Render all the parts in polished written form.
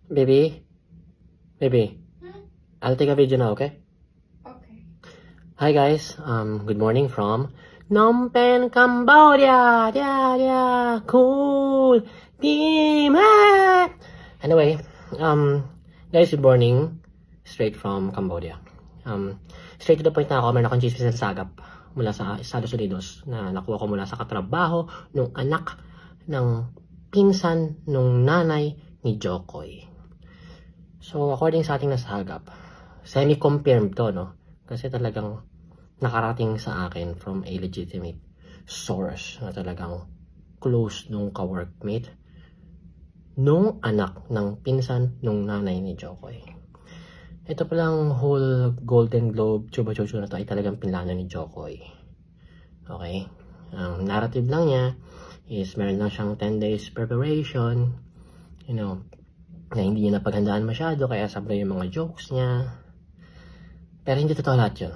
Baby? Baby? I'll take a video now, okay? Okay. Hi guys, good morning from Phnom Penh, Cambodia! Cool! Team! Anyway, guys, good morning. Straight from Cambodia. Straight to the point na ako, meron akong chismis na sagap mula sa Estados Unidos na nakuha ko mula sa katrabaho nung anak ng pinsan nung nanay ni Jokoy. So, according sa ating nasagap, semi-confirmed to, no? Kasi talagang nakarating sa akin from a legitimate source na talagang close nung ka-workmate nung anak ng pinsan nung nanay ni Jokoy. Ito palang whole Golden Globe chuba-chuchu na to ay talagang pinlano ni Jokoy. Okay? Ang narrative lang niya is meron lang siyang 10 days preparation, you know, na hindi niya napaghandaan masyado kaya sabay yung mga jokes niya. Pero hindi totoo lahat yun.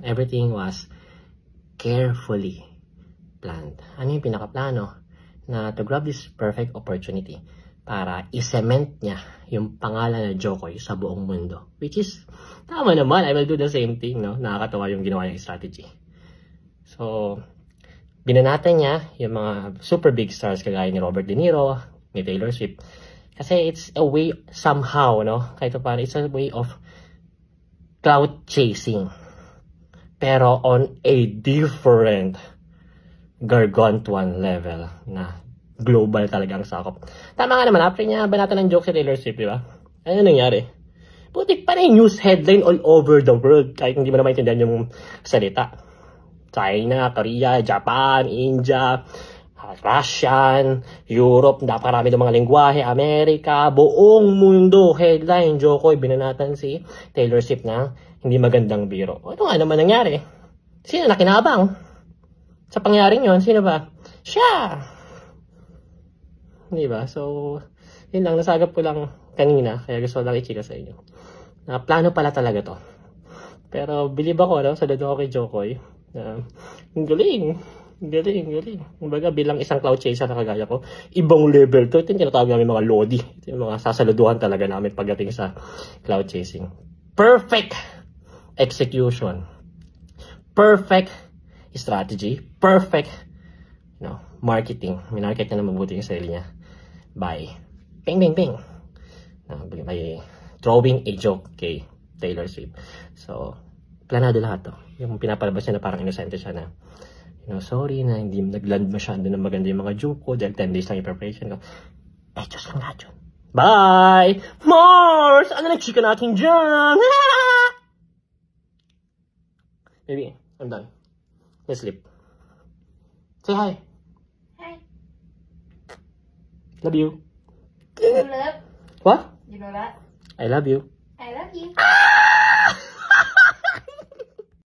Everything was carefully planned. Ano yung pinakaplano? Na to grab this perfect opportunity para i-cement niya yung pangalan na Jokoy sa buong mundo. Which is, tama naman, I will do the same thing, no? Nakakatawa yung ginawa niyang strategy. So, binanatan niya yung mga super big stars kagaya ni Robert De Niro, ni Taylor Swift. Kasi it's a way somehow, no? Kahit pa it's a way of cloud chasing. Pero on a different gargantuan level na global talaga ang sakop. Tama nga naman, after niya banatan ng joke si Taylor Swift, di ba? Ano nangyari? Putik pa na yung news headline all over the world kahit hindi mo na maintindihan yung salita. China, Korea, Japan, India, Russian, Europe, napakarami ng mga lingwahe, Amerika, buong mundo, headline, Jokoy, binanatan si Taylor Swift na hindi magandang biro. Ito nga naman nangyari. Sino nakinabang? Sa pangyaring yon, sino ba? Siya! Diba? So, yun lang, nasagap ko lang kanina, kaya gusto lang i-chika sa inyo. Na plano pala talaga to. Pero, believe ako, no? Saludo ako kay Jokoy. Ang galing. Kumbaga, bilang isang cloud chaser na kagaya ko, ibang level to. Ito yung tinatawag namin mga lodi. Ito yung mga sasaluduhan talaga namin pagdating sa cloud chasing. Perfect execution. Perfect strategy. Perfect, marketing. Minarket niya na mabuti yung sarili niya. By ping. By throwing a joke kay Taylor Swift. So, planado lahat to. Yung pinapalabas niya na parang inosente siya na, sorry na hindi nagland masyado na maganda yung mga joke ko dahil 10 days lang yung preparation ko. Diyos lang lahat yun. Bye! Mars! Ano na chika natin dyan? Baby, I'm done. Let's sleep. Say hi. Hi. Love you. You love? What? You know that? I love you. I love you.